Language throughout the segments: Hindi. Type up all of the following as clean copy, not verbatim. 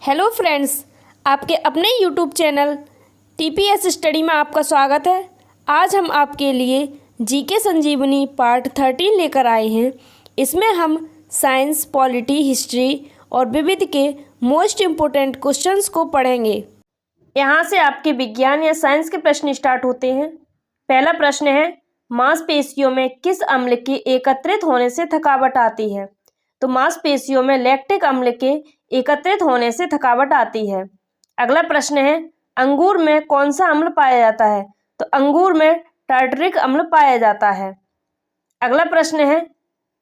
हेलो फ्रेंड्स, आपके अपने यूट्यूब चैनल टीपीएस स्टडी में आपका स्वागत है। आज हम आपके लिए जीके संजीवनी पार्ट 13 लेकर आए हैं। इसमें हम साइंस, पॉलिटी, हिस्ट्री और विविध के मोस्ट इम्पोर्टेंट क्वेश्चंस को पढ़ेंगे। यहाँ से आपके विज्ञान या साइंस के प्रश्न स्टार्ट होते हैं। पहला प्रश्न है, मांसपेशियों में किस अम्ल के एकत्रित होने से थकावट आती है? तो मांसपेशियों में लैक्टिक अम्ल के एकत्रित होने से थकावट आती है। अगला प्रश्न है, अंगूर में कौन सा अम्ल पाया जाता है? तो अंगूर में टार्टरिक अम्ल पाया जाता है। अगला प्रश्न है,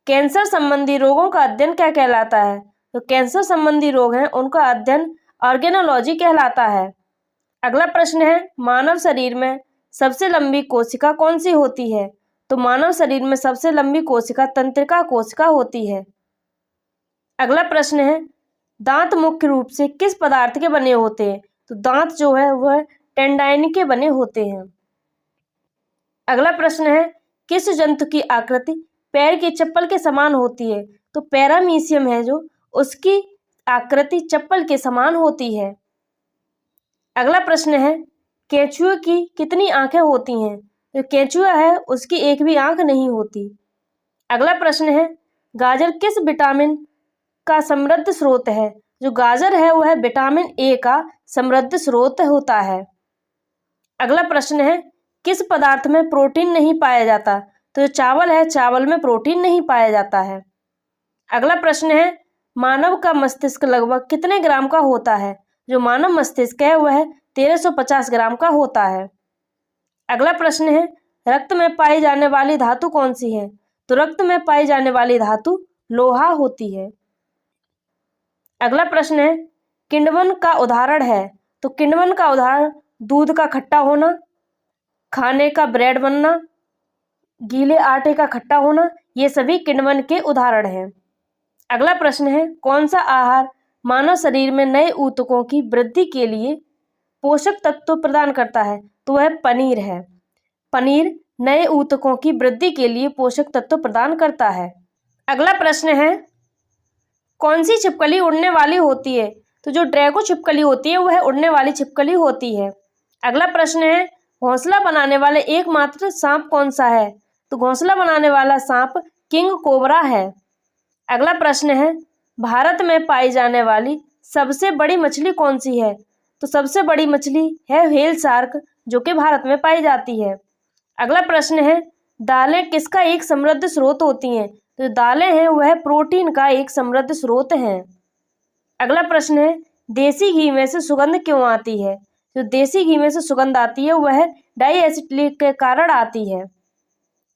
कैंसर संबंधी रोगों का अध्ययन क्या कहलाता है? तो कैंसर संबंधी रोग हैं उनका अध्ययन ऑर्गेनोलॉजी कहलाता है। अगला प्रश्न है, मानव शरीर में सबसे लंबी कोशिका कौन सी होती है? तो मानव शरीर में सबसे लंबी कोशिका तंत्रिका कोशिका होती है। अगला प्रश्न है, दांत मुख्य रूप से किस पदार्थ के बने होते हैं? तो दांत जो है वह टेंडाइन के बने होते हैं। अगला प्रश्न है, किस जंतु की आकृति पैर की चप्पल के समान होती है? तो पैरामीशियम है जो, उसकी आकृति चप्पल के समान होती है। अगला प्रश्न है, केंचुए की कितनी आंखें होती हैं? जो केंचुआ है उसकी एक भी आंख नहीं होती। अगला प्रश्न है, गाजर किस विटामिन का समृद्ध स्रोत है? जो गाजर है वह विटामिन ए का समृद्ध स्रोत होता है। अगला प्रश्न है, किस पदार्थ में प्रोटीन नहीं पाया जाता? तो जो चावल है, चावल में प्रोटीन नहीं पाया जाता है। अगला प्रश्न है, मानव का मस्तिष्क लगभग कितने ग्राम का होता है? जो मानव मस्तिष्क है वह 1350 ग्राम का होता है। अगला प्रश्न है, रक्त में पाई जाने वाली धातु कौन सी है? तो रक्त में पाई जाने वाली धातु लोहा होती है। अगला प्रश्न है, किण्वन का उदाहरण है? तो किण्वन का उदाहरण दूध का खट्टा होना, खाने का ब्रेड बनना, गीले आटे का खट्टा होना, ये सभी किण्वन के उदाहरण हैं। अगला प्रश्न है, कौन सा आहार मानव शरीर में नए ऊतकों की वृद्धि के लिए पोषक तत्व प्रदान करता है? तो वह पनीर है। पनीर नए ऊतकों की वृद्धि के लिए पोषक तत्व प्रदान करता है। अगला प्रश्न है, कौन सी छिपकली उड़ने वाली होती है? तो जो ड्रैगो छिपकली होती है वह उड़ने वाली छिपकली होती है। अगला प्रश्न है, घोंसला बनाने वाले एकमात्र सांप कौन सा है? तो घोंसला बनाने वाला सांप किंग कोबरा है। अगला प्रश्न है, भारत में पाई जाने वाली सबसे बड़ी मछली कौन सी है? तो सबसे बड़ी मछली है व्हेल शार्क, जो कि भारत में पाई जाती है। अगला प्रश्न है, दालें किसका एक समृद्ध स्रोत होती हैं? तो दालें हैं वह प्रोटीन का एक समृद्ध स्रोत हैं। अगला प्रश्न है, देसी घी में से सुगंध क्यों आती है? जो देसी घी में से सुगंध आती है वह डाइएसिटिक के कारण आती है।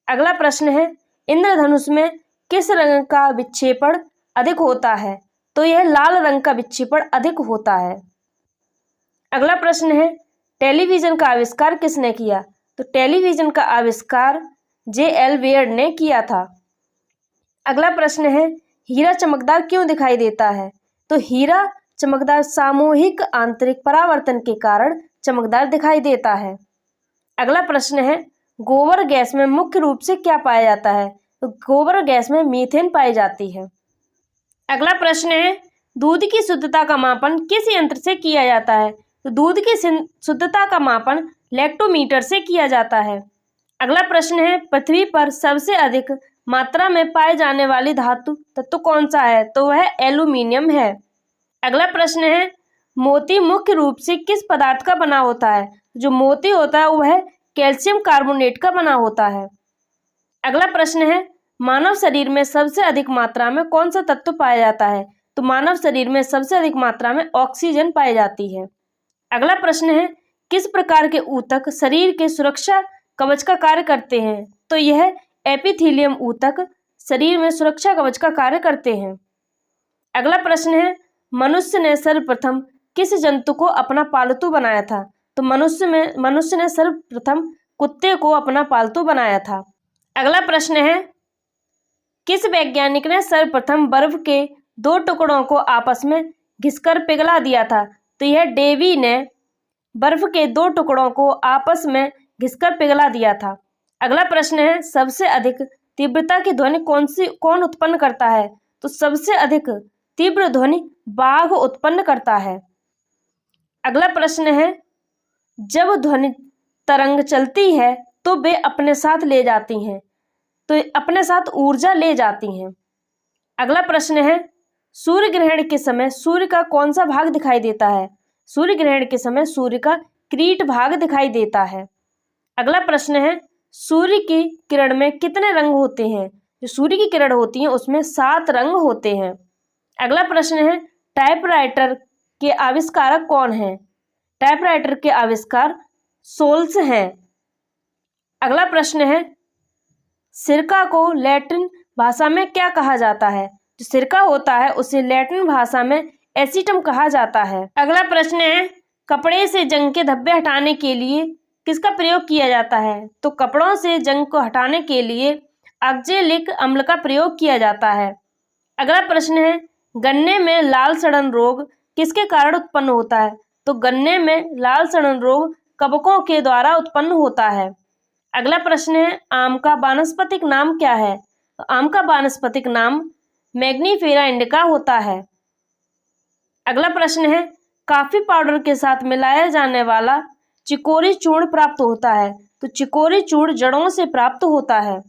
अगला प्रश्न है, इंद्रधनुष में किस रंग का विक्षेपण अधिक होता है? तो यह लाल रंग का विक्षेपण अधिक होता है। अगला प्रश्न है, टेलीविजन का आविष्कार किसने किया? तो टेलीविजन का आविष्कार J.L. बेयर ने किया था। अगला प्रश्न है, हीरा चमकदार क्यों दिखाई देता है? तो हीरा चमकदार सामूहिक आंतरिक परावर्तन के कारण चमकदार दिखाई देता है। अगला प्रश्न है, गोबर गैस में मुख्य रूप से क्या पाया जाता है? तो गोबर गैस में मीथेन पाई जाती है। अगला प्रश्न है, दूध की शुद्धता का मापन किस यंत्र से किया जाता है? तो दूध की शुद्धता का मापन लैक्टोमीटर से किया जाता है। अगला प्रश्न है, पृथ्वी पर सबसे अधिक मात्रा में पाए जाने वाली धातु तत्व कौन सा है? तो वह एल्यूमिनियम है। अगला प्रश्न है, मोती मुख्य रूप से किस पदार्थ का बना होता है? जो मोती होता है वह कैल्शियम कार्बोनेट का बना होता है। अगला प्रश्न है, मानव शरीर में सबसे अधिक मात्रा में कौन सा तत्व पाया जाता है? तो मानव शरीर में सबसे अधिक मात्रा में ऑक्सीजन पाई जाती है। अगला प्रश्न है, किस प्रकार के ऊतक शरीर के सुरक्षा कवच का कार्य करते हैं? तो यह एपिथेलियम ऊतक शरीर में सुरक्षा कवच का कार्य करते हैं। अगला प्रश्न है, मनुष्य ने सर्वप्रथम किस जंतु को अपना पालतू बनाया था? तो मनुष्य ने सर्वप्रथम कुत्ते को अपना पालतू बनाया था। अगला प्रश्न है, किस वैज्ञानिक ने सर्वप्रथम बर्फ के दो टुकड़ों को आपस में घिसकर पिघला दिया था? तो यह डेवी ने बर्फ के दो टुकड़ों को आपस में घिसकर पिघला दिया था। अगला प्रश्न है, सबसे अधिक तीव्रता की ध्वनि कौन उत्पन्न करता है? तो सबसे अधिक तीव्र ध्वनि बाघ उत्पन्न करता है। अगला प्रश्न है, जब ध्वनि तरंग चलती है तो वे अपने साथ ले जाती हैं, तो अपने साथ ऊर्जा ले जाती हैं। अगला प्रश्न है, सूर्य ग्रहण के समय सूर्य का कौन सा भाग दिखाई देता है? सूर्य ग्रहण के समय सूर्य का किरीट भाग दिखाई देता है। अगला प्रश्न है, सूर्य की किरण में कितने रंग होते हैं? जो सूर्य की किरण होती है उसमें 7 रंग होते हैं। अगला प्रश्न है, टाइपराइटर के आविष्कारक कौन हैं? टाइपराइटर के आविष्कार सोल्स हैं। अगला प्रश्न है, सिरका को लैटिन भाषा में क्या कहा जाता है? जो सिरका होता है उसे लैटिन भाषा में एसीटम कहा जाता है। अगला प्रश्न है, कपड़े से जंग के धब्बे हटाने के लिए किसका प्रयोग किया जाता है? तो कपड़ों से जंग को हटाने के लिए ऑक्जेलिक अम्ल का प्रयोग किया जाता है। अगला प्रश्न है, गन्ने में लाल सड़न रोग किसके कारण उत्पन्न होता है? तो गन्ने में लाल सड़न रोग कवकों के द्वारा उत्पन्न होता है। अगला प्रश्न है, आम का वानस्पतिक नाम क्या है? तो आम का वानस्पतिक नाम मैग्नीफेरा इंडिका होता है। अगला प्रश्न है, कॉफी पाउडर के साथ मिलाया जाने वाला चिकोरी चूर्ण प्राप्त होता है? तो चिकोरी चूर्ण जड़ों से प्राप्त होता है।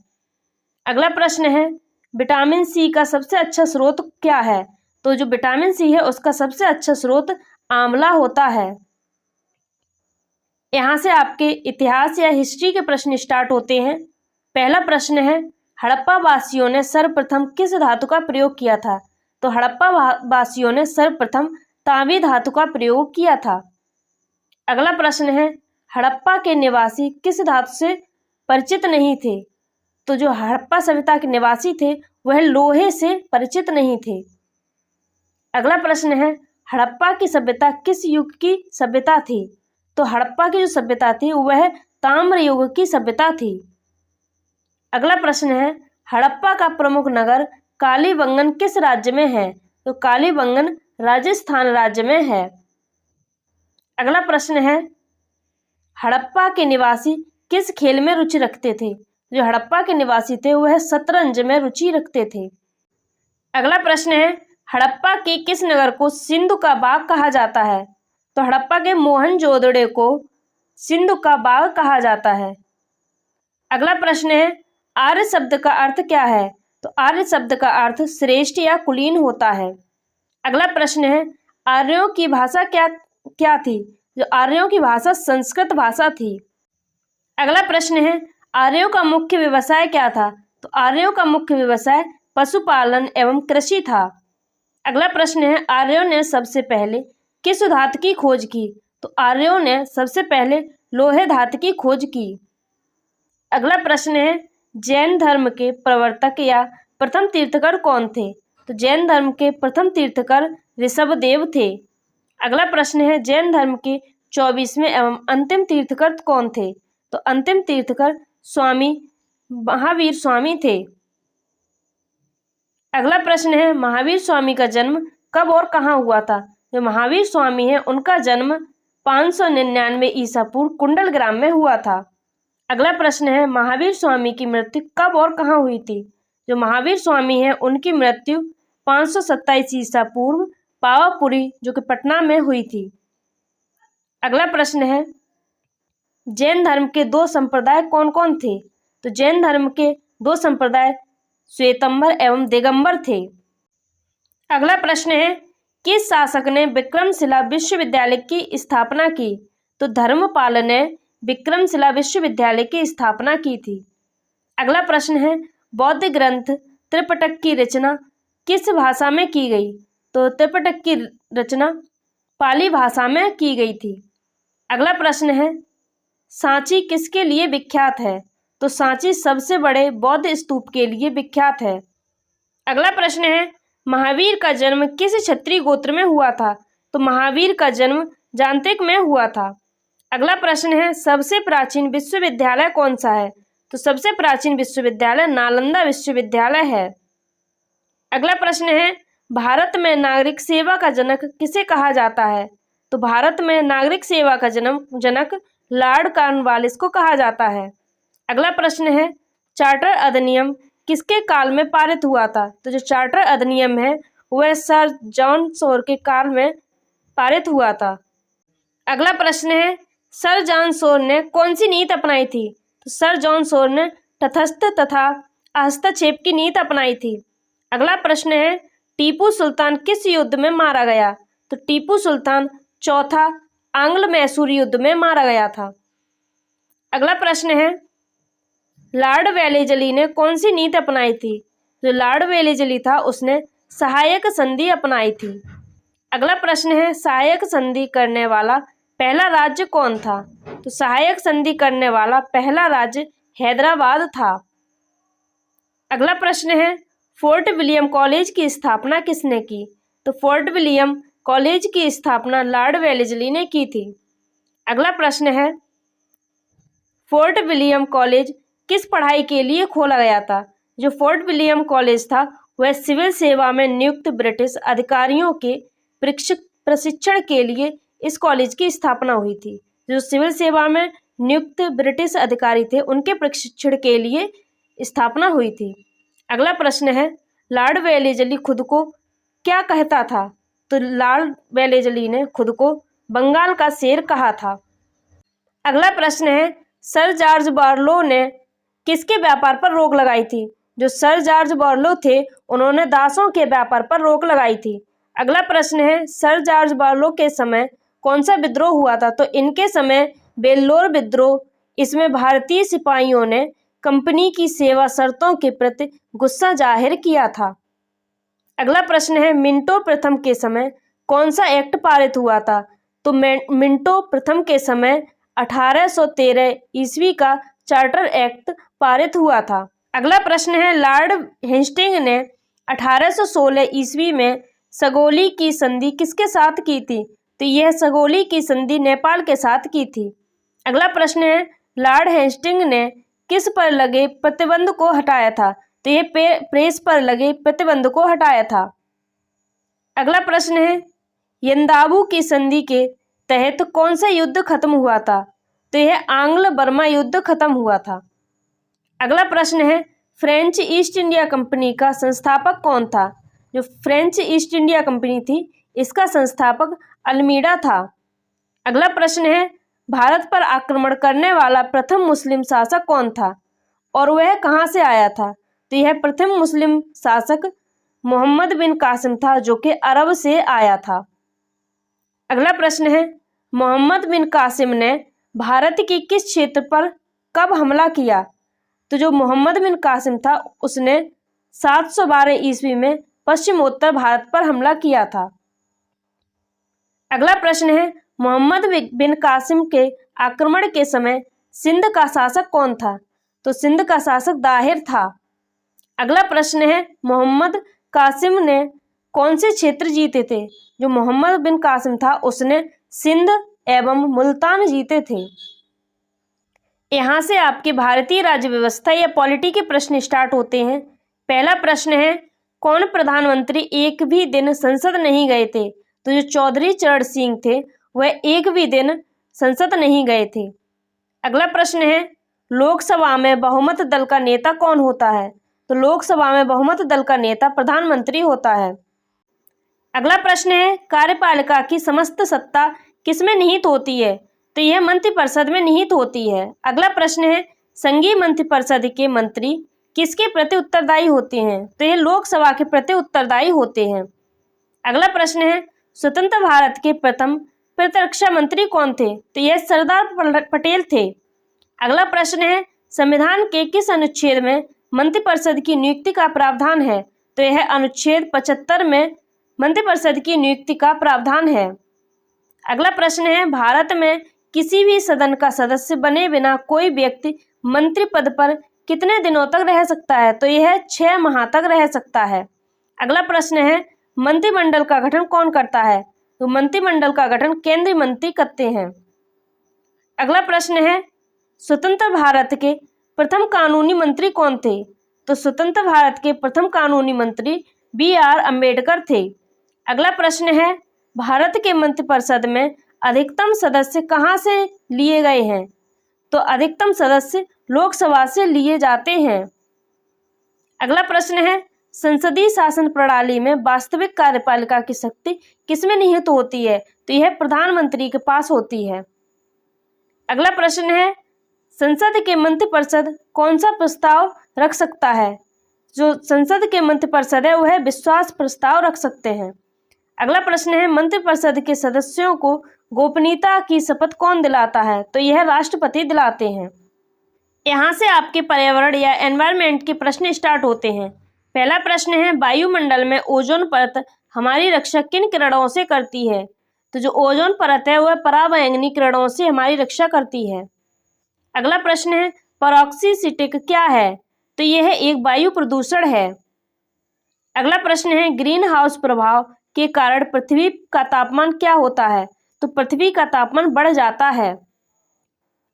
अगला प्रश्न है, विटामिन सी का सबसे अच्छा स्रोत क्या है? तो जो विटामिन सी है उसका सबसे अच्छा स्रोत आंवला होता है। यहाँ से आपके इतिहास या हिस्ट्री के प्रश्न स्टार्ट होते हैं। पहला प्रश्न है, हड़प्पा वासियों ने सर्वप्रथम किस धातु का प्रयोग किया था? तो हड़प्पा वासियों ने सर्वप्रथम तांबी धातु का प्रयोग किया था। अगला प्रश्न है, हड़प्पा के निवासी किस धातु से परिचित नहीं थे? तो जो हड़प्पा सभ्यता के निवासी थे वह लोहे से परिचित नहीं थे। अगला प्रश्न है, हड़प्पा की सभ्यता किस युग की सभ्यता थी? तो हड़प्पा की जो सभ्यता थी वह ताम्र युग की सभ्यता थी। अगला प्रश्न है, हड़प्पा का प्रमुख नगर कालीबंगन किस राज्य में है? तो कालीबंगन राजस्थान राज्य में है। अगला प्रश्न है, हड़प्पा के निवासी किस खेल में रुचि रखते थे? जो हड़प्पा के निवासी थे वह शतरंज में रुचि रखते थे। अगला प्रश्न है, हड़प्पा के किस नगर को सिंधु का बाग कहा जाता है? तो हड़प्पा के मोहनजोदड़ो को सिंधु का बाग कहा जाता है। अगला प्रश्न है, आर्य शब्द का अर्थ क्या है? तो आर्य शब्द का अर्थ श्रेष्ठ या कुलीन होता है। अगला प्रश्न है, आर्यों की भाषा क्या थी? जो आर्यों की भाषा संस्कृत भाषा थी। अगला प्रश्न है, आर्यों का मुख्य व्यवसाय क्या था? तो आर्यों का मुख्य व्यवसाय पशुपालन एवं कृषि था। अगला प्रश्न है, आर्यों ने सबसे पहले किस धातु की खोज की? तो आर्यों ने सबसे पहले लोहे धातु की खोज की। अगला प्रश्न है, जैन धर्म के प्रवर्तक या प्रथम तीर्थकर कौन थे? तो जैन धर्म के प्रथम तीर्थकर ऋषभदेव थे। अगला प्रश्न है, जैन धर्म के 24वें एवं अंतिम तीर्थकर कौन थे? तो अंतिम तीर्थकर स्वामी महावीर स्वामी थे। अगला प्रश्न है, महावीर स्वामी का जन्म कब और कहाँ हुआ था? जो महावीर स्वामी है उनका जन्म 599 ईसा पूर्व कुंडल ग्राम में हुआ था। अगला प्रश्न है, महावीर स्वामी की मृत्यु कब और कहाँ हुई थी? जो महावीर स्वामी है उनकी मृत्यु 527 ईसा पूर्व पावापुरी जो कि पटना में हुई थी। अगला प्रश्न है, जैन धर्म के 2 संप्रदाय कौन कौन थे? तो जैन धर्म के 2 संप्रदाय श्वेतंबर एवं दिगंबर थे। अगला प्रश्न है, किस शासक ने विक्रमशिला विश्वविद्यालय की स्थापना की? तो धर्मपाल ने विक्रमशिला विश्वविद्यालय की स्थापना की थी। अगला प्रश्न है, बौद्ध ग्रंथ त्रिपिटक की रचना किस भाषा में की गई? तो त्रिपिटक की रचना पाली भाषा में की गई थी। अगला प्रश्न है, सांची किसके लिए विख्यात है? तो सांची सबसे बड़े बौद्ध स्तूप के लिए विख्यात है। अगला प्रश्न है, महावीर का जन्म किस क्षत्रिय गोत्र में हुआ था? तो महावीर का जन्म जांत्रिक में हुआ था। अगला प्रश्न है, सबसे प्राचीन विश्वविद्यालय कौन सा है? तो सबसे प्राचीन विश्वविद्यालय नालंदा विश्वविद्यालय है। अगला प्रश्न है, भारत में नागरिक सेवा का जनक किसे कहा जाता है? तो भारत में नागरिक सेवा का जनक लॉर्ड कॉर्नवालिस को कहा जाता है। अगला प्रश्न है, चार्टर अधिनियम किसके काल में पारित हुआ था? तो जो चार्टर अधिनियम है वह सर जॉन शोर के काल में पारित हुआ था। अगला प्रश्न है, सर जॉन शोर ने कौन सी नीति अपनाई थी? तो सर जॉन शोर ने तटस्थ तथा हस्तक्षेप की नीति अपनाई थी। अगला प्रश्न है, टीपू सुल्तान किस युद्ध में मारा गया? तो टीपू सुल्तान चौथा आंग्ल मैसूर युद्ध में मारा गया था। अगला प्रश्न है, लॉर्ड वेलेस्ली ने कौन सी नीति अपनाई थी? जो लॉर्ड वेलेस्ली था उसने सहायक संधि अपनाई थी। अगला प्रश्न है, सहायक संधि करने वाला पहला राज्य कौन था? तो सहायक संधि करने वाला पहला राज्य हैदराबाद था। अगला प्रश्न है, फोर्ट विलियम कॉलेज की स्थापना किसने की? तो फोर्ट विलियम कॉलेज की स्थापना लॉर्ड वेलेस्ली ने की थी। अगला प्रश्न है, फोर्ट विलियम कॉलेज किस पढ़ाई के लिए खोला गया था? जो फोर्ट विलियम कॉलेज था वह सिविल सेवा में नियुक्त ब्रिटिश अधिकारियों के प्रशिक्षण के लिए इस कॉलेज की स्थापना हुई थी। जो सिविल सेवा में नियुक्त ब्रिटिश अधिकारी थे उनके प्रशिक्षण के लिए स्थापना हुई थी। अगला प्रश्न है, लॉर्ड वेलेस्ली खुद को क्या कहता था? तो लॉर्ड वेलेस्ली ने खुद को बंगाल का शेर कहा था। अगला प्रश्न है, सर जॉर्ज बारलो ने किसके व्यापार पर रोक लगाई थी? जो सर जॉर्ज बारलो थे उन्होंने दासों के व्यापार पर रोक लगाई थी। अगला प्रश्न है, सर जॉर्ज बारलो के समय कौन सा विद्रोह हुआ था? तो इनके समय वेल्लोर विद्रोह। इसमें भारतीय सिपाहियों ने कंपनी की सेवा शर्तों के प्रति गुस्सा जाहिर किया था। अगला प्रश्न है, मिंटो प्रथम के समय कौन सा एक्ट पारित हुआ था? तो मिंटो प्रथम के समय 1813 ईस्वी का चार्टर एक्ट पारित हुआ था। अगला प्रश्न है, लॉर्ड हेस्टिंग ने 1816 ईस्वी में सगोली की संधि किसके साथ की थी? तो यह सगोली की संधि नेपाल के साथ की थी। अगला प्रश्न है, लॉर्ड हेस्टिंग ने किस पर लगे प्रतिबंध को हटाया था? तो यह प्रेस पर लगे प्रतिबंध को हटाया था। अगला प्रश्न है, यंदाबू की संधि के तहत कौन सा युद्ध खत्म हुआ था? तो यह आंग्ल बर्मा युद्ध खत्म हुआ था। अगला प्रश्न है, फ्रेंच ईस्ट इंडिया कंपनी का संस्थापक कौन था? जो फ्रेंच ईस्ट इंडिया कंपनी थी इसका संस्थापक अल्मीडा था। अगला प्रश्न है, भारत पर आक्रमण करने वाला प्रथम मुस्लिम शासक कौन था और वह कहां से आया था? तो यह प्रथम मुस्लिम शासक मोहम्मद बिन कासिम था जो कि अरब से आया था। अगला प्रश्न है, मोहम्मद बिन कासिम ने भारत के किस क्षेत्र पर कब हमला किया? तो जो मोहम्मद बिन कासिम था उसने 712 ईस्वी में पश्चिमोत्तर भारत पर हमला किया था। अगला प्रश्न है, मोहम्मद बिन कासिम के आक्रमण के समय सिंध का शासक कौन था? तो सिंध का शासक दाहिर था। अगला प्रश्न है, मोहम्मद कासिम ने कौन से क्षेत्र जीते थे? जो मोहम्मद बिन कासिम था उसने सिंध एवं मुल्तान जीते थे। यहाँ से आपके भारतीय राज्य व्यवस्था या पॉलिटी के प्रश्न स्टार्ट होते हैं। पहला प्रश्न है, कौन प्रधानमंत्री एक भी दिन संसद नहीं गए थे? तो जो चौधरी चरण सिंह थे वह एक भी दिन संसद नहीं गए थे। अगला प्रश्न है, लोकसभा में बहुमत दल का नेता कौन होता है? तो लोकसभा में बहुमत दल का नेता प्रधानमंत्री होता है। अगला प्रश्न है, कार्यपालिका की समस्त सत्ता किसमें निहित होती है? तो यह मंत्रिपरिषद में निहित होती है। अगला प्रश्न है, संघीय मंत्रिपरिषद के मंत्री किसके प्रति उत्तरदायी होते हैं? तो यह लोकसभा के प्रति उत्तरदायी होते हैं। अगला प्रश्न है, स्वतंत्र भारत के प्रथम प्रतिरक्षा मंत्री कौन थे? तो यह सरदार पटेल थे। अगला प्रश्न है, संविधान के किस अनुच्छेद में मंत्रिपरिषद की नियुक्ति का प्रावधान है? तो यह अनुच्छेद 75 में मंत्रिपरिषद की नियुक्ति का प्रावधान है। अगला प्रश्न है, भारत में किसी भी सदन का सदस्य बने बिना कोई व्यक्ति मंत्री पद पर कितने दिनों तक रह सकता है? तो यह 6 माह तक रह सकता है। अगला प्रश्न है, मंत्रिमंडल का गठन कौन करता है? तो मंत्रिमंडल का गठन केंद्रीय मंत्री करते हैं। अगला प्रश्न है, स्वतंत्र भारत के प्रथम कानूनी मंत्री कौन थे? तो स्वतंत्र भारत के प्रथम कानूनी मंत्री BR अम्बेडकर थे। अगला प्रश्न है, भारत के मंत्रिपरिषद में अधिकतम सदस्य कहाँ से लिए गए हैं? तो अधिकतम सदस्य लोकसभा से लिए जाते हैं। अगला प्रश्न है, संसदीय शासन प्रणाली में वास्तविक कार्यपालिका की शक्ति किसमें निहित होती है? तो यह प्रधानमंत्री के पास होती है। अगला प्रश्न है, संसद के मंत्रिपरिषद कौन सा प्रस्ताव रख सकता है? जो संसद के मंत्रिपरिषद है वह विश्वास प्रस्ताव रख सकते हैं। अगला प्रश्न है, मंत्रिपरिषद के सदस्यों को गोपनीयता की शपथ कौन दिलाता है? तो यह राष्ट्रपति दिलाते हैं। यहाँ से आपके पर्यावरण या एनवायरनमेंट के प्रश्न स्टार्ट होते हैं। पहला प्रश्न है, वायुमंडल में ओजोन परत हमारी रक्षा किन किरणों से करती है? तो जो ओजोन परत है वह पराबैंगनी किरणों से हमारी रक्षा करती है। अगला प्रश्न है, पेरोक्सीसीटिक क्या है? तो यह एक वायु प्रदूषण है। अगला प्रश्न है, ग्रीन हाउस प्रभाव के कारण पृथ्वी का तापमान क्या होता है? तो पृथ्वी का तापमान बढ़ जाता है।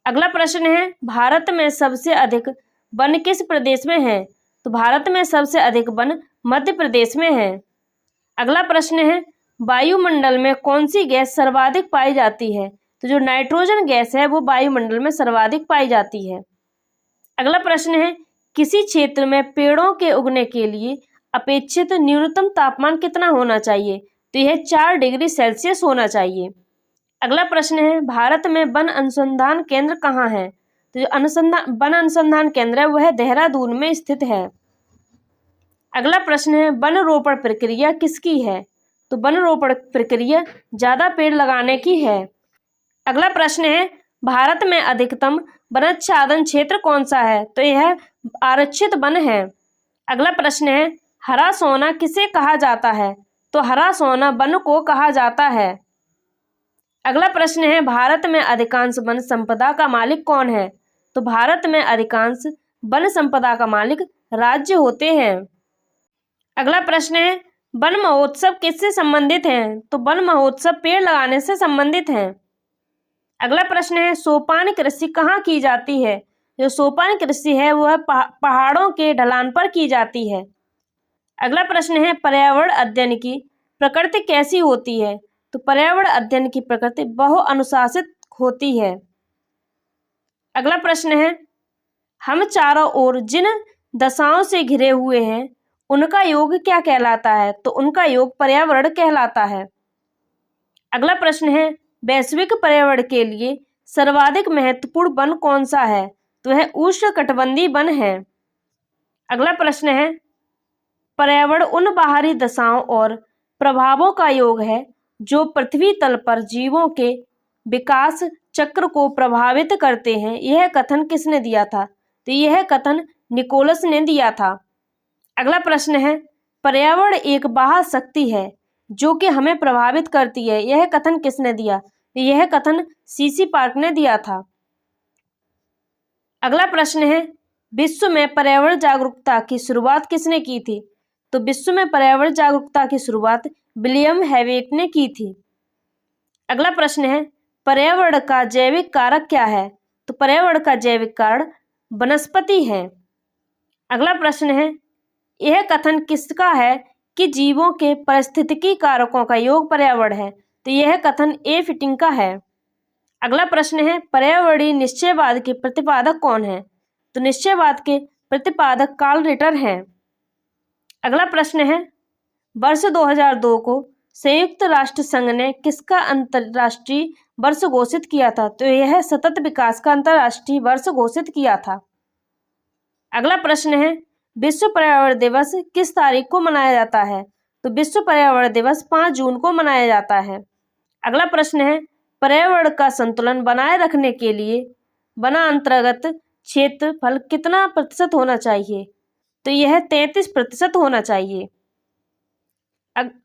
अगला प्रश्न है, भारत में सबसे अधिक वन किस प्रदेश में है? तो भारत में सबसे अधिक वन मध्य प्रदेश में है। अगला प्रश्न है, वायुमंडल में कौन सी गैस सर्वाधिक पाई जाती है? तो जो नाइट्रोजन गैस है वो वायुमंडल में सर्वाधिक पाई जाती है। अगला प्रश्न है, किसी क्षेत्र में पेड़ों के उगने के लिए अपेक्षित न्यूनतम तापमान कितना होना चाहिए? तो यह 4 डिग्री सेल्सियस होना चाहिए। अगला प्रश्न है, भारत में वन अनुसंधान केंद्र कहाँ है? तो जो वन अनुसंधान केंद्र है वह देहरादून में स्थित है। अगला प्रश्न है, वन रोपण प्रक्रिया किसकी है? तो वन रोपण प्रक्रिया ज़्यादा पेड़ लगाने की है। अगला प्रश्न है, भारत में अधिकतम वनाच्छादन क्षेत्र कौन सा है? तो यह आरक्षित वन है। अगला प्रश्न है, हरा सोना किसे कहा जाता है? तो हरा सोना वन को कहा जाता है। अगला प्रश्न है, भारत में अधिकांश वन संपदा का मालिक कौन है? तो भारत में अधिकांश वन संपदा का मालिक राज्य होते हैं। अगला प्रश्न है, वन महोत्सव किससे संबंधित हैं? तो वन महोत्सव पेड़ लगाने से संबंधित हैं। अगला प्रश्न है, सोपान कृषि कहाँ की जाती है? जो सोपान कृषि है वह पहाड़ों के ढलान पर की जाती है। अगला प्रश्न है, पर्यावरण अध्ययन की प्रकृति कैसी होती है? तो पर्यावरण अध्ययन की प्रकृति बहुअनुशासित होती है। अगला प्रश्न है, हम चारों ओर जिन दशाओं से घिरे हुए हैं उनका योग क्या कहलाता है? तो उनका योग पर्यावरण कहलाता है। अगला प्रश्न है, वैश्विक पर्यावरण के लिए सर्वाधिक महत्वपूर्ण वन कौन सा है? तो वह उष्णकटिबंधीय वन है। अगला प्रश्न है, पर्यावरण उन बाहरी दशाओं और प्रभावों का योग है जो पृथ्वी तल पर जीवों के विकास चक्र को प्रभावित करते हैं। यह कथन किसने दिया था? तो यह कथन निकोलस ने दिया था। अगला प्रश्न है, पर्यावरण एक बाह्य शक्ति है जो कि हमें प्रभावित करती है। यह कथन किसने दिया? तो यह कथन सीसी पार्क ने दिया था। अगला प्रश्न है, विश्व में पर्यावरण जागरूकता की शुरुआत किसने की थी? तो विश्व में पर्यावरण जागरूकता की शुरुआत विलियम हैवेट ने की थी। अगला प्रश्न है, पर्यावरण का जैविक कारक क्या है? तो पर्यावरण का जैविक कारक वनस्पति है। अगला प्रश्न है, यह कथन किसका है कि जीवों के पारिस्थितिकी कारकों का योग पर्यावरण है? तो यह कथन ए फिटिंग का है। अगला प्रश्न है, पर्यावरणीय निश्चयवाद के प्रतिपादक कौन है? तो निश्चयवाद के प्रतिपादक कार्ल रिटर हैं। अगला प्रश्न है, वर्ष 2002 को संयुक्त राष्ट्र संघ ने किसका अंतर्राष्ट्रीय वर्ष घोषित किया था? तो यह सतत विकास का अंतर्राष्ट्रीय वर्ष घोषित किया था। अगला प्रश्न है, विश्व पर्यावरण दिवस किस तारीख को मनाया जाता है? तो विश्व पर्यावरण दिवस 5 जून को मनाया जाता है। अगला प्रश्न है, पर्यावरण का संतुलन बनाए रखने के लिए वनांतर्गत क्षेत्रफल कितना प्रतिशत होना चाहिए? तो यह 33% होना चाहिए।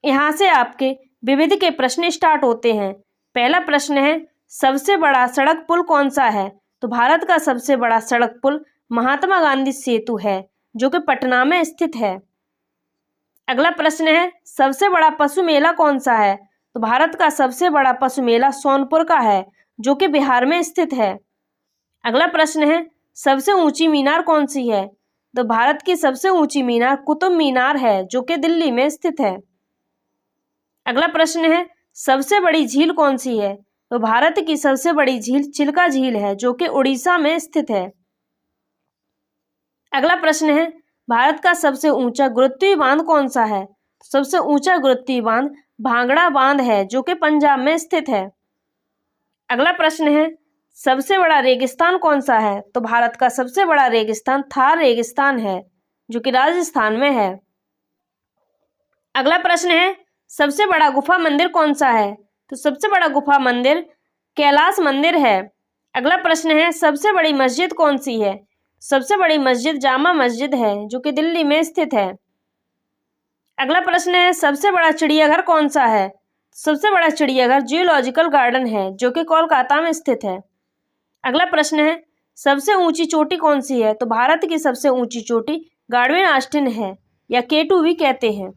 यहाँ से आपके विविध के प्रश्न स्टार्ट होते हैं। पहला प्रश्न है, सबसे बड़ा सड़क पुल कौन सा है? तो भारत का सबसे बड़ा सड़क पुल महात्मा गांधी सेतु है जो कि पटना में स्थित है। अगला प्रश्न है, सबसे बड़ा पशु मेला कौन सा है? तो भारत का सबसे बड़ा पशु मेला सोनपुर का है जो कि बिहार में स्थित है। अगला प्रश्न है, सबसे ऊंची मीनार कौन सी है? तो भारत की सबसे ऊंची मीनार कुतुब मीनार है जो कि दिल्ली में स्थित है। अगला प्रश्न है, सबसे बड़ी झील कौन सी है? तो भारत की सबसे बड़ी झील चिल्का झील है जो कि उड़ीसा में स्थित है। अगला प्रश्न है, भारत का सबसे ऊंचा गुरुत्वीय बांध कौन सा है? सबसे ऊंचा गुरुत्वीय बांध भांगड़ा बांध है, जो कि पंजाब में स्थित है। अगला प्रश्न है, सबसे बड़ा रेगिस्तान कौन सा है? तो भारत का सबसे बड़ा रेगिस्तान थार रेगिस्तान है, जो कि राजस्थान में है। अगला प्रश्न है, सबसे बड़ा गुफा मंदिर कौन सा है? तो सबसे बड़ा गुफा मंदिर कैलाश मंदिर है। अगला प्रश्न है, सबसे बड़ी मस्जिद कौन सी है? सबसे बड़ी मस्जिद जामा मस्जिद है, जो कि दिल्ली में स्थित है। अगला प्रश्न है, सबसे बड़ा चिड़ियाघर कौन सा है? सबसे बड़ा चिड़ियाघर जूलॉजिकल गार्डन है, जो कि कोलकाता में स्थित है। अगला प्रश्न है, सबसे ऊंची चोटी कौन सी है? तो भारत की सबसे ऊंची चोटी गार्डविन ऑस्टिन है, या K2 भी कहते हैं।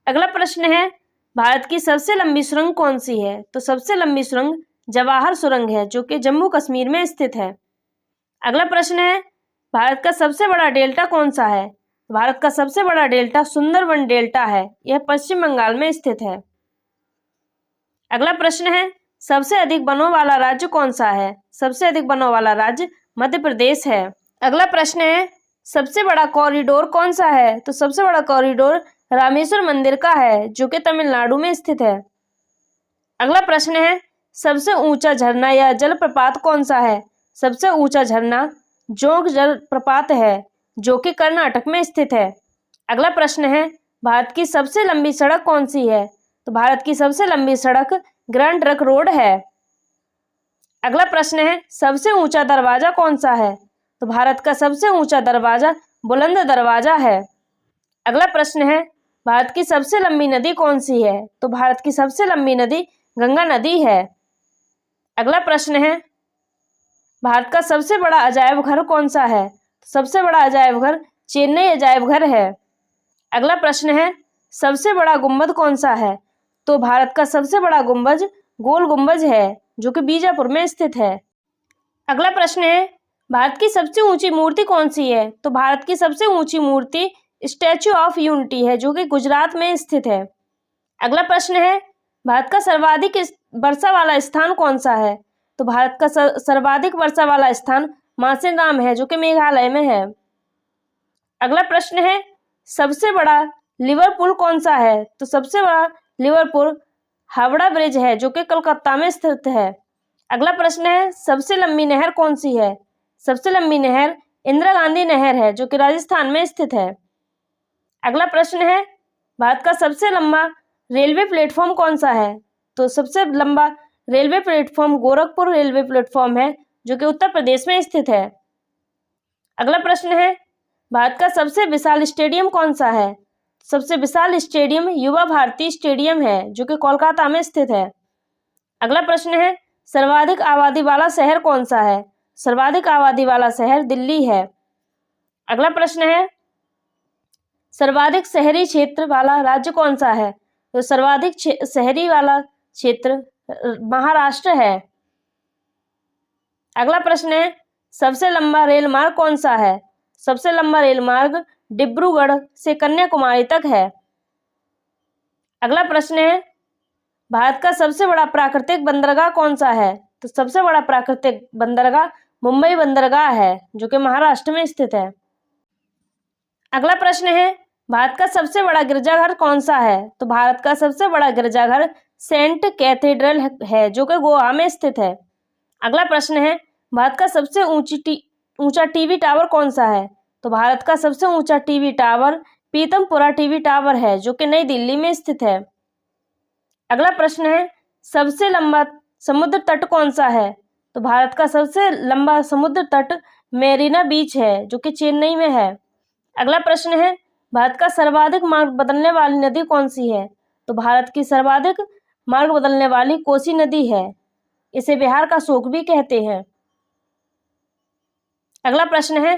अगला प्रश्न है, भारत की सबसे लंबी सुरंग कौन सी है? तो सबसे लंबी सुरंग जवाहर सुरंग है, जो कि जम्मू कश्मीर में स्थित है। अगला प्रश्न है, भारत का सबसे बड़ा डेल्टा कौन सा है? भारत का सबसे बड़ा डेल्टा सुंदरबन डेल्टा है, यह पश्चिम बंगाल में स्थित है। अगला प्रश्न है, सबसे अधिक वनों वाला राज्य कौन सा है? सबसे अधिक वनों वाला राज्य मध्य प्रदेश है। अगला प्रश्न है, सबसे बड़ा कॉरिडोर कौन सा है? तो सबसे बड़ा कॉरिडोर रामेश्वर मंदिर का है, जो कि तमिलनाडु में स्थित है। अगला प्रश्न है, सबसे ऊंचा झरना या जलप्रपात कौन सा है? सबसे ऊंचा झरना जोग जलप्रपात है, जो कि कर्नाटक में स्थित है। अगला प्रश्न है, भारत की सबसे लंबी सड़क कौन सी है? तो भारत की सबसे लंबी सड़क ग्रैंड ट्रंक रोड है। अगला प्रश्न है, सबसे ऊंचा दरवाजा कौन सा है? तो भारत का सबसे ऊंचा दरवाजा बुलंद दरवाजा है। अगला प्रश्न है, भारत की सबसे लंबी नदी कौन सी है? तो भारत की सबसे लंबी नदी गंगा नदी है। अगला प्रश्न है, भारत का सबसे बड़ा अजायब घर कौन सा है? सबसे बड़ा अजायब घर चेन्नई अजायब घर है। अगला प्रश्न है, सबसे बड़ा गुंबद कौन सा है? तो भारत का सबसे बड़ा गुंबज गोल गुंबज है, जो कि बीजापुर में स्थित है। अगला प्रश्न है, भारत की सबसे ऊंची मूर्ति कौन सी है? तो भारत की सबसे ऊंची मूर्ति स्टैच्यू ऑफ यूनिटी है, जो कि गुजरात में स्थित है। अगला प्रश्न है, भारत का सर्वाधिक वर्षा वाला स्थान कौन सा है? तो भारत का सर्वाधिक वर्षा वाला स्थान मासेराम है, जो कि मेघालय में है। अगला प्रश्न है, सबसे बड़ा लिवरपूल कौन सा है? तो सबसे बड़ा लिवरपूल हावड़ा ब्रिज है, जो कि कोलकाता में स्थित है। अगला प्रश्न है, सबसे लंबी नहर कौन सी है? सबसे लंबी नहर इंदिरा गांधी नहर है, जो कि राजस्थान में स्थित है। अगला प्रश्न है, भारत का सबसे लंबा रेलवे प्लेटफॉर्म कौन सा है? तो सबसे लंबा railway platform Gorakhpur railway platform है, जो कि उत्तर प्रदेश में स्थित है। अगला प्रश्न है, भारत का सबसे विशाल स्टेडियम कौन सा है? सबसे विशाल स्टेडियम युवा भारती स्टेडियम है, जो कि कोलकाता में स्थित है। अगला प्रश्न है, सर्वाधिक आबादी वाला शहर कौन सा है? सर्वाधिक आबादी वाला शहर दिल्ली है। अगला प्रश्न है, सर्वाधिक शहरी क्षेत्र वाला राज्य कौन सा है? तो सर्वाधिक शहरी वाला क्षेत्र महाराष्ट्र है। अगला प्रश्न है, सबसे लंबा रेल मार्ग कौन सा है? सबसे लंबा रेल मार्ग डिब्रूगढ़ से कन्याकुमारी तक है। अगला प्रश्न है, भारत का सबसे बड़ा प्राकृतिक बंदरगाह कौन सा है? तो सबसे बड़ा प्राकृतिक बंदरगाह मुंबई बंदरगाह है, जो कि महाराष्ट्र में स्थित है। अगला प्रश्न है, भारत का सबसे बड़ा गिरजाघर कौन सा है? तो भारत का सबसे बड़ा गिरजाघर सेंट कैथेड्रल है, जो कि गोवा में स्थित है। अगला प्रश्न है, भारत का सबसे ऊंचा टीवी टावर कौन सा है? तो भारत का सबसे ऊंचा TV tower Pitampura TV tower है, जो कि नई दिल्ली में स्थित है। अगला प्रश्न है, सबसे लंबा समुद्र तट कौन सा है? तो भारत का सबसे लंबा समुद्र तट मेरीना बीच है, जो कि चेन्नई में है। अगला प्रश्न है, भारत का सर्वाधिक मार्ग बदलने वाली नदी कौन सी है? तो भारत की सर्वाधिक मार्ग बदलने वाली कोसी नदी है, इसे बिहार का शोक भी कहते हैं। अगला प्रश्न है,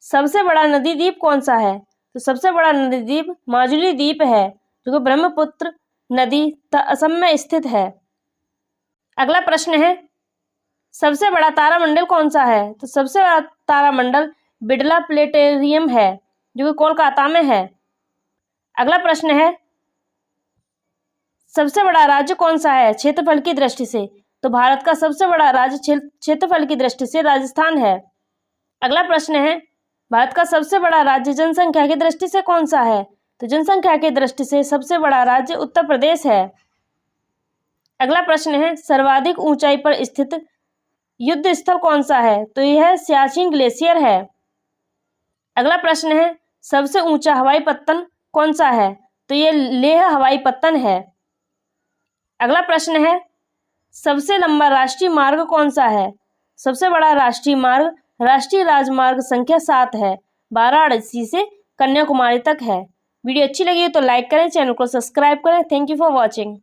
सबसे बड़ा नदी द्वीप कौन सा है? तो सबसे बड़ा नदी द्वीप माजुली द्वीप है, जो कि ब्रह्मपुत्र नदी असम में स्थित है। अगला प्रश्न है, सबसे बड़ा तारामंडल कौन सा है? तो सबसे बड़ा तारामंडल बिड़ला प्लेनेटोरियम है, जो कि कोलकाता में है। अगला प्रश्न है, सबसे बड़ा राज्य कौन सा है क्षेत्रफल की दृष्टि से? तो भारत का सबसे बड़ा राज्य क्षेत्रफल की दृष्टि से राजस्थान है। अगला प्रश्न है, भारत का सबसे बड़ा राज्य जनसंख्या की दृष्टि से कौन सा है? तो जनसंख्या की दृष्टि से सबसे बड़ा राज्य उत्तर प्रदेश है। अगला प्रश्न है, सर्वाधिक ऊंचाई पर स्थित युद्ध स्थल कौन सा है? तो यह सियाचिन ग्लेशियर है। अगला प्रश्न है, सबसे ऊंचा हवाई पत्तन कौन सा है? तो यह लेह हवाई पत्तन है। अगला प्रश्न है, सबसे लंबा राष्ट्रीय मार्ग कौन सा है? सबसे बड़ा राष्ट्रीय मार्ग राष्ट्रीय राजमार्ग संख्या 7 है, वाराणसी से कन्याकुमारी तक है। वीडियो अच्छी लगी तो लाइक करें, चैनल को सब्सक्राइब करें। Thank you for watching.